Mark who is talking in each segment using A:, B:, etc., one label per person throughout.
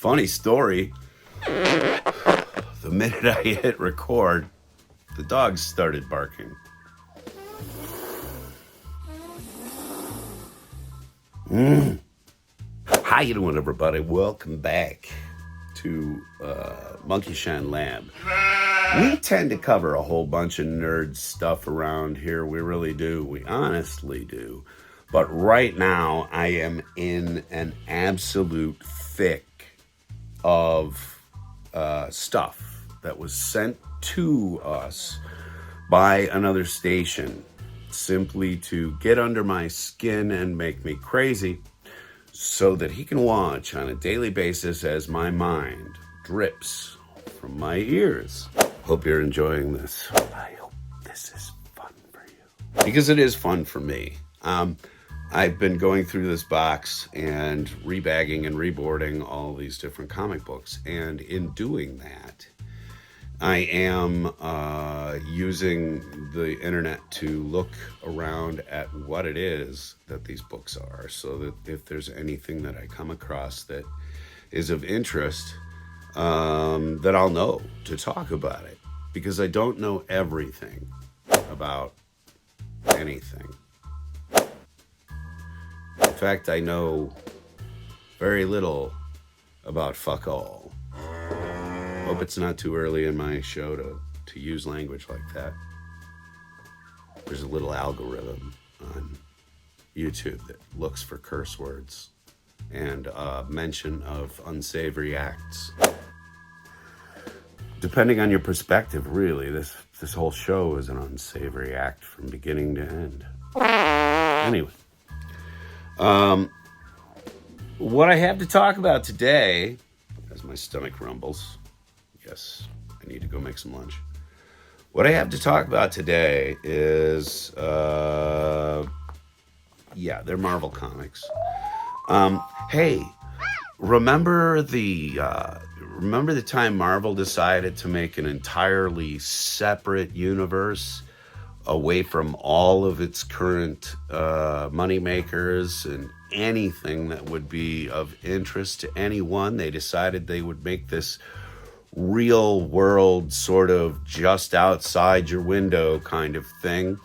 A: Funny story. The minute I hit record, the dogs started barking. How you doing, everybody? Welcome back to Monkey Shine Lab. We tend to cover a whole bunch of nerd stuff around here. We really do. We honestly do. But right now, I am in an absolute thick of stuff that was sent to us by another station simply to get under my skin and make me crazy so that he can watch on a daily basis as my mind drips from my ears. Hope you're enjoying this. I hope this is fun for you. Because it is fun for me. I've been going through this box and rebagging and reboarding all these different comic books. And in doing that, I am using the internet to look around at what it is that these books are, so that if there's anything that I come across that is of interest, that I'll know to talk about it. Because I don't know everything about anything. In fact, I know very little about fuck all. Hope it's not too early in my show to use language like that. There's a little algorithm on YouTube that looks for curse words and mention of unsavory acts. Depending on your perspective, really, this whole show is an unsavory act from beginning to end. Anyway. What I have to talk about today, as my stomach rumbles, yes, I need to go make some lunch. What I have to talk about today is, they're Marvel comics. Hey, remember the time Marvel decided to make an entirely separate universe away from all of its current money makers and anything that would be of interest to anyone? They decided they would make this real world sort of just outside your window kind of thing.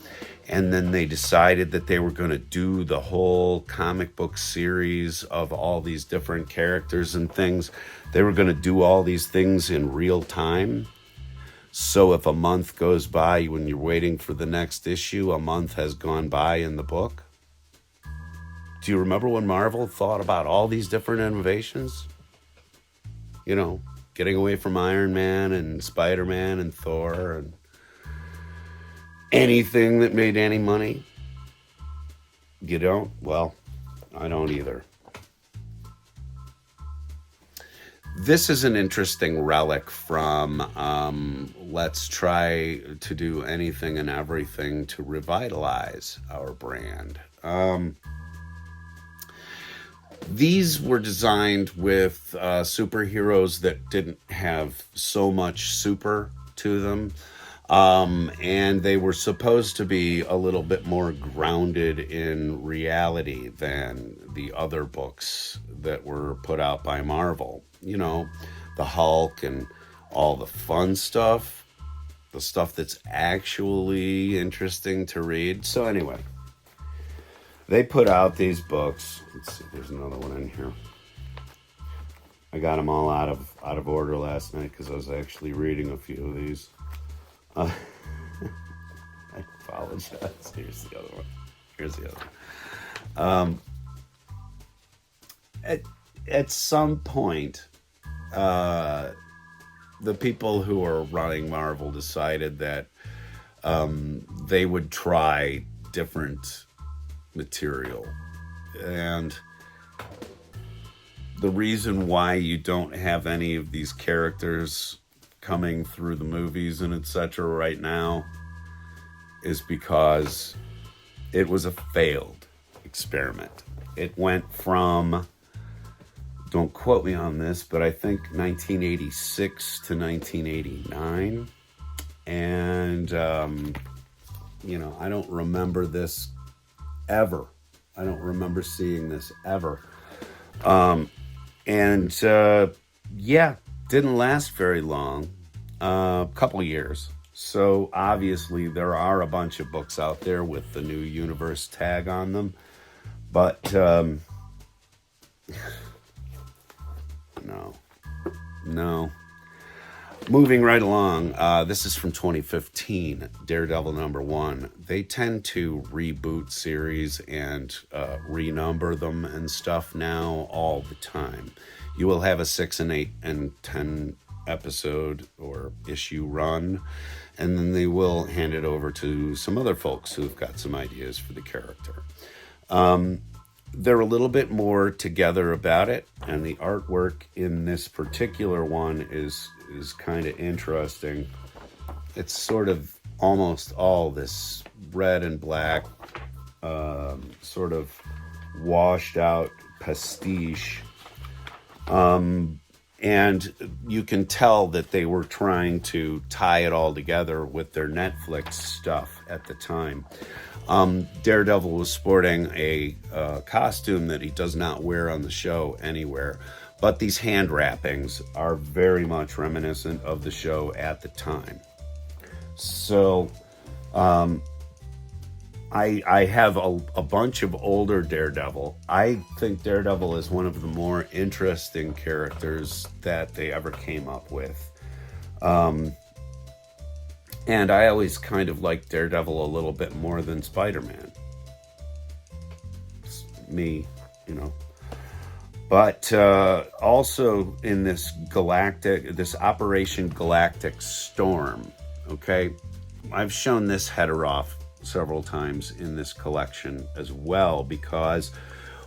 A: And then they decided that they were going to do the whole comic book series of all these different characters and things. They were going to do all these things in real time. So if a month goes by when you're waiting for the next issue, a month has gone by in the book. Do you remember when Marvel thought about all these different innovations? You know, getting away from Iron Man and Spider-Man and Thor and anything that made any money? You don't? Well, I don't either. This is an interesting relic from let's try to do anything and everything to revitalize our brand. These were designed with superheroes that didn't have so much super to them. And they were supposed to be a little bit more grounded in reality than the other books that were put out by Marvel. You know, the Hulk and all the fun stuff, the stuff that's actually interesting to read. So anyway, they put out these books. Let's see, there's another one in here. I got them all out of order last night because I was actually reading a few of these. I apologize. Here's the other one. At some point, the people who are running Marvel decided that they would try different material. And the reason why you don't have any of these characters coming through the movies and etc. right now is because it was a failed experiment. It went from, don't quote me on this, but I think 1986 to 1989. And, I don't remember this ever. I don't remember seeing this ever. Yeah, didn't last very long, a couple years. So obviously there are a bunch of books out there with the new universe tag on them, but no, no. Moving right along, this is from 2015, Daredevil #1. They tend to reboot series and renumber them and stuff now all the time. You will have a 6 and 8 and 10 episode or issue run, and then they will hand it over to some other folks who've got some ideas for the character. They're a little bit more together about it, and the artwork in this particular one is kind of interesting. It's sort of almost all this red and black, sort of washed out pastiche, and you can tell that they were trying to tie it all together with their Netflix stuff at the time. Daredevil was sporting a costume that he does not wear on the show anywhere, but these hand wrappings are very much reminiscent of the show at the time. So I have a bunch of older Daredevil. I think Daredevil is one of the more interesting characters that they ever came up with. And I always kind of like Daredevil a little bit more than Spider-Man. It's me, you know. But also in this Operation Galactic Storm, okay? I've shown this header off several times in this collection as well, because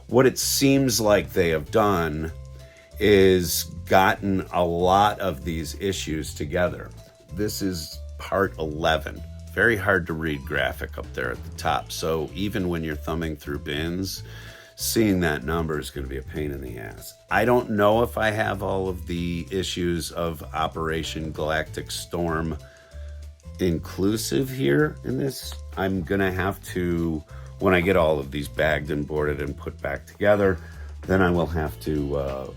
A: what it seems like they have done is gotten a lot of these issues together. This is part 11. Very hard to read graphic up there at the top. So even when you're thumbing through bins, seeing that number is going to be a pain in the ass. I don't know if I have all of the issues of Operation Galactic Storm inclusive here in this. I'm going to have to, when I get all of these bagged and boarded and put back together, then I will have to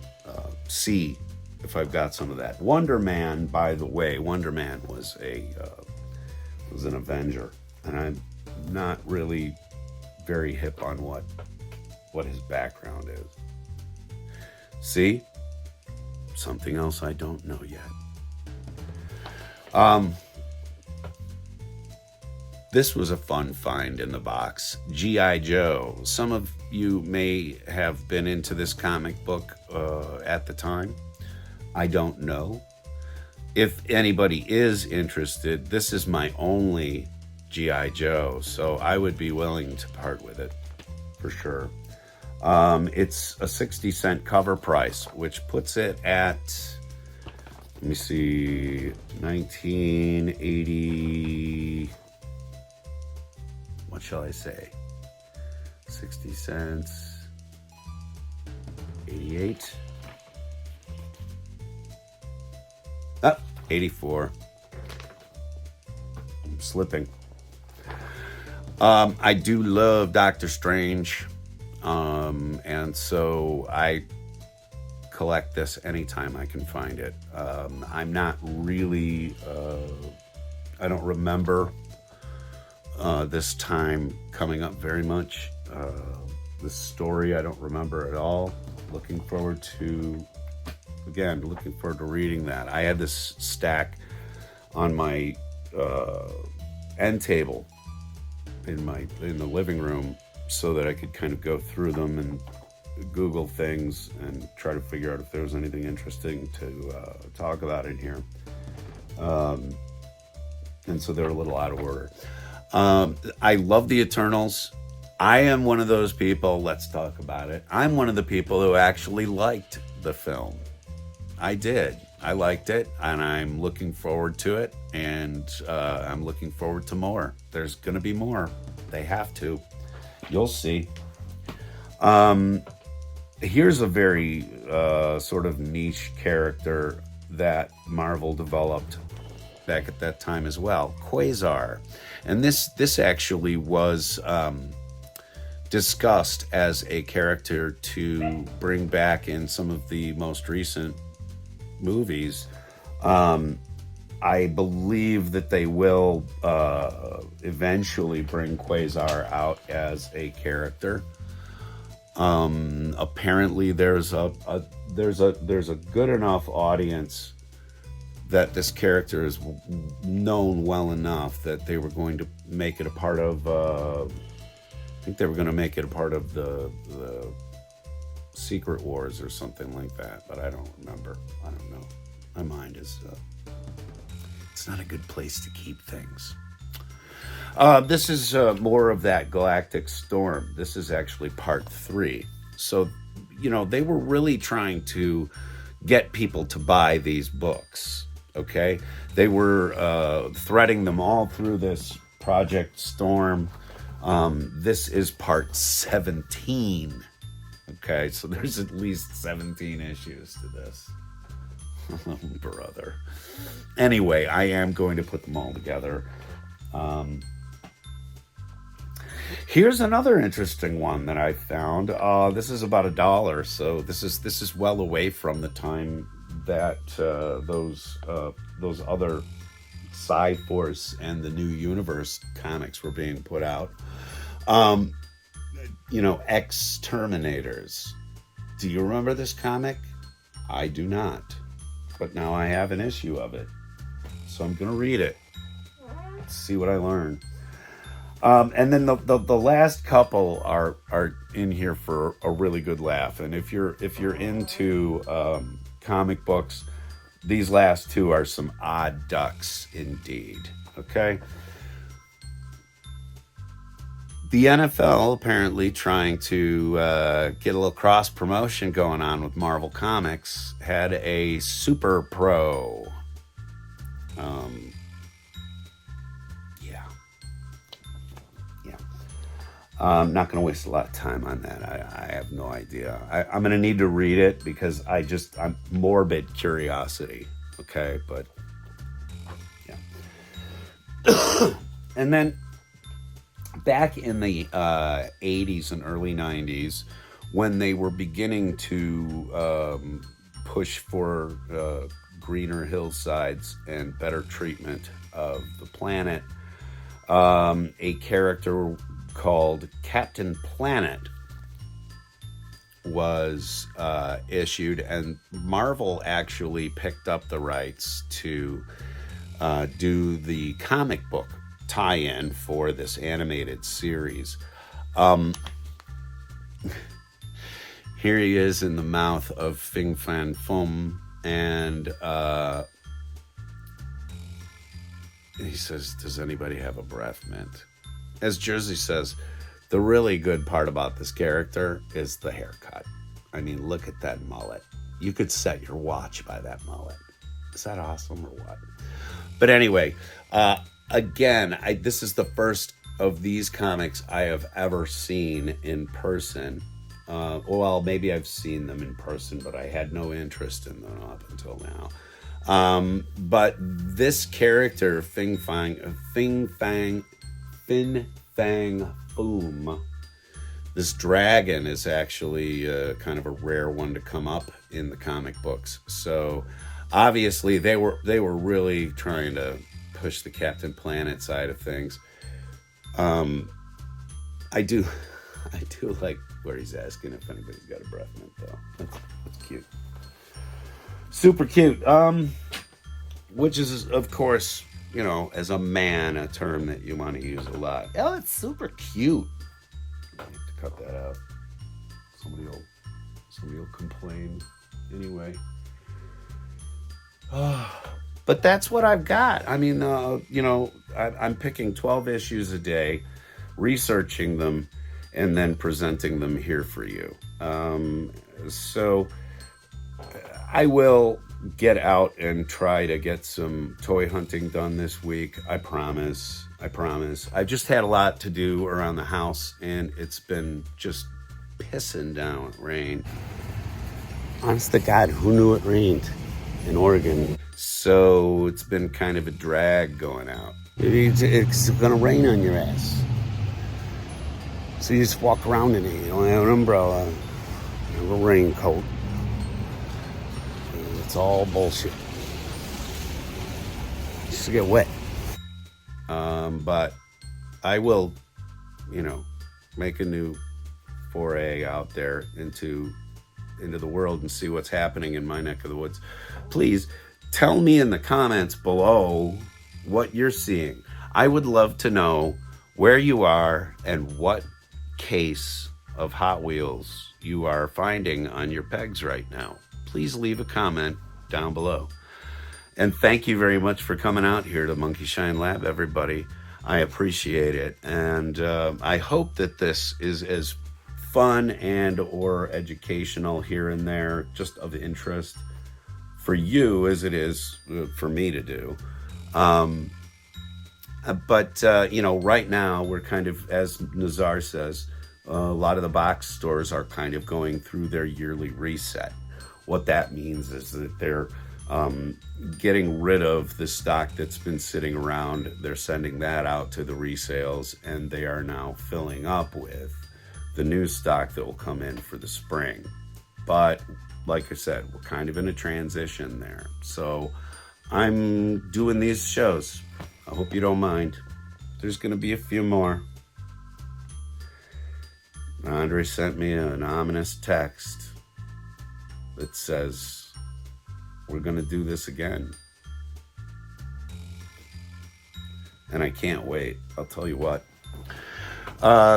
A: see if I've got some of that. Wonder Man, by the way, Wonder Man was an Avenger, and I'm not really very hip on what his background is. See? Something else I don't know yet. This was a fun find in the box. G.I. Joe. Some of you may have been into this comic book at the time. I don't know. If anybody is interested, this is my only G.I. Joe, so I would be willing to part with it for sure. It's a 60-cent cover price, which puts it at, let me see, 1980, what shall I say? 60 cents, 88. 84. I'm slipping. I do love Doctor Strange, and so I collect this anytime I can find it. I'm not really, I don't remember this time coming up very much. This story I don't remember at all. Looking forward to reading that. I had this stack on my end table in the living room so that I could kind of go through them and Google things and try to figure out if there was anything interesting to talk about in here. And so they're a little out of order. I love the Eternals. I am one of those people, let's talk about it. I'm one of the people who actually liked the film. I did. I liked it, and I'm looking forward to it, and I'm looking forward to more. There's going to be more. They have to. You'll see. Here's a very sort of niche character that Marvel developed back at that time as well, Quasar. And this actually was discussed as a character to bring back in some of the most recent movies. I believe that they will eventually bring Quasar out as a character. Apparently, there's a good enough audience that this character is known well enough that they were going to make it a part of. I think they were going to make it a part of the Secret Wars or something like that, but I don't remember. I don't know. My mind is it's not a good place to keep things. This is more of that Galactic Storm. This is actually part 3. So, they were really trying to get people to buy these books, okay? They were threading them all through this Project Storm. This is part 17. Okay, so there's at least 17 issues to this. Oh, brother. Anyway, I am going to put them all together. Here's another interesting one that I found. This is about $1, so this is well away from the time that those other Sci-Force and the New Universe comics were being put out. Exterminators. Do you remember this comic? I do not. But now I have an issue of it. So I'm going to read it. Let's see what I learn. And then the last couple are in here for a really good laugh. And if you're into comic books, these last two are some odd ducks indeed. Okay? The NFL apparently trying to get a little cross promotion going on with Marvel Comics had a Super Pro. I'm not going to waste a lot of time on that. I have no idea. I'm going to need to read it because I'm morbid curiosity. Okay, but yeah. And then back in the 80s and early 90s, when they were beginning to push for greener hillsides and better treatment of the planet, a character called Captain Planet was issued, and Marvel actually picked up the rights to do the comic book tie-in for this animated series. Here he is in the mouth of Fin Fan Foom, and he says, "Does anybody have a breath mint?" As Jersey says, the really good part about this character is the haircut. I mean, look at that mullet. You could set your watch by that mullet. Is that awesome or what? But anyway, again, this is the first of these comics I have ever seen in person. Well, maybe I've seen them in person, but I had no interest in them up until now. But this character, Fin Fang Foom, this dragon is actually kind of a rare one to come up in the comic books. So obviously they were really trying to push the Captain Planet side of things. I do like where he's asking if anybody's got a breath mint, though. That's cute. Super cute. Which is, of course, as a man, a term that you want to use a lot. Oh, it's super cute. I have to cut that out. Somebody will complain. Anyway. But that's what I've got. I mean, I'm picking 12 issues a day, researching them, and then presenting them here for you. So I will get out and try to get some toy hunting done this week. I promise. I've just had a lot to do around the house, and it's been just pissing down rain. Honest to God, who knew it rained in Oregon? So it's been kind of a drag going out. It's going to rain on your ass. So you just walk around in it. You don't have an umbrella, you have a raincoat. It's all bullshit. Just to get wet. But I will, make a new foray out there into the world and see what's happening in my neck of the woods. Please tell me in the comments below what you're seeing. I would love to know where you are and what case of Hot Wheels you are finding on your pegs right now. Please leave a comment down below. And thank you very much for coming out here to Monkey Shine Lab, everybody. I appreciate it. And I hope that this is as fun and or educational here and there, just of interest for you as it is for me to do. But right now we're kind of, as Nazar says, a lot of the box stores are kind of going through their yearly reset. What that means is that they're getting rid of the stock that's been sitting around. They're sending that out to the resales, and they are now filling up with the new stock that will come in for the spring. But like I said, we're kind of in a transition there. So I'm doing these shows. I hope you don't mind. There's going to be a few more. Andre sent me an ominous text that says, we're going to do this again. And I can't wait. I'll tell you what.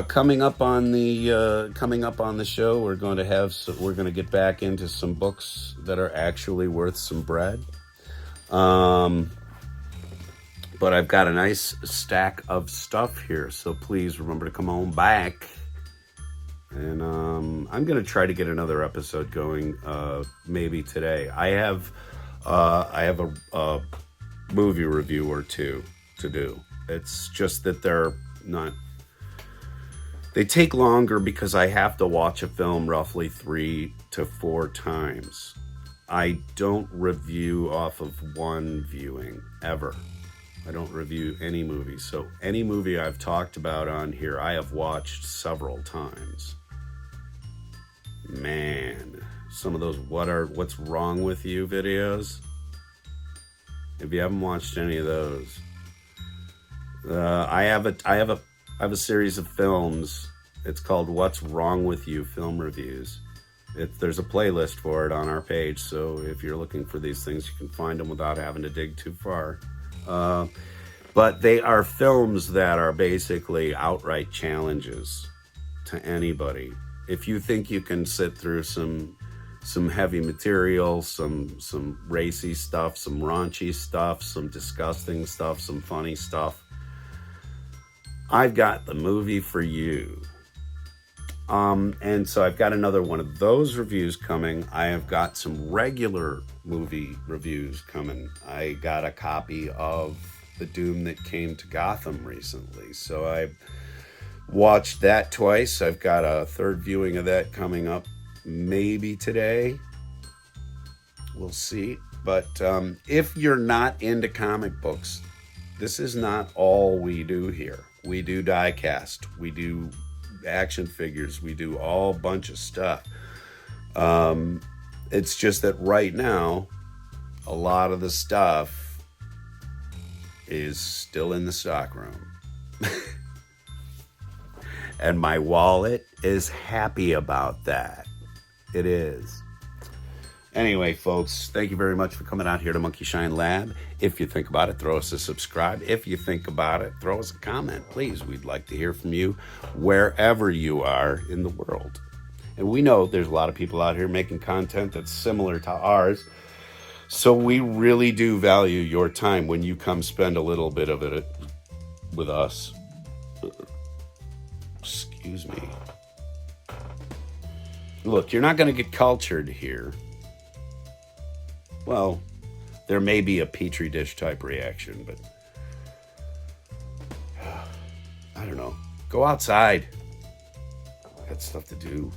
A: Coming up on the show, we're going to get back into some books that are actually worth some bread. But I've got a nice stack of stuff here, so please remember to come on back. And I'm going to try to get another episode going maybe today. I have a movie review or two to do. It's just that they take longer because I have to watch a film roughly 3 to 4 times. I don't review off of one viewing, ever. I don't review any movie. So any movie I've talked about on here, I have watched several times. Man, some of those what's wrong with you videos. If you haven't watched any of those, I have a series of films. It's called What's Wrong With You Film Reviews. There's a playlist for it on our page, so if you're looking for these things, you can find them without having to dig too far. But they are films that are basically outright challenges to anybody. If you think you can sit through some heavy material, some racy stuff, some raunchy stuff, some disgusting stuff, some funny stuff, I've got the movie for you. And so I've got another one of those reviews coming. I have got some regular movie reviews coming. I got a copy of The Doom That Came to Gotham recently, so I watched that twice. I've got a third viewing of that coming up maybe today. We'll see. But if you're not into comic books, this is not all we do here. We do diecast. We do action figures. We do all bunch of stuff. It's just that right now, a lot of the stuff is still in the stockroom. And my wallet is happy about that. It is. Anyway, folks, thank you very much for coming out here to Monkey Shine Lab. If you think about it, throw us a subscribe. If you think about it, throw us a comment, please. We'd like to hear from you wherever you are in the world. And we know there's a lot of people out here making content that's similar to ours. So we really do value your time when you come spend a little bit of it with us. Excuse me. Look, you're not going to get cultured here. Well, there may be a petri dish type reaction, but I don't know. Go outside. Got stuff to do.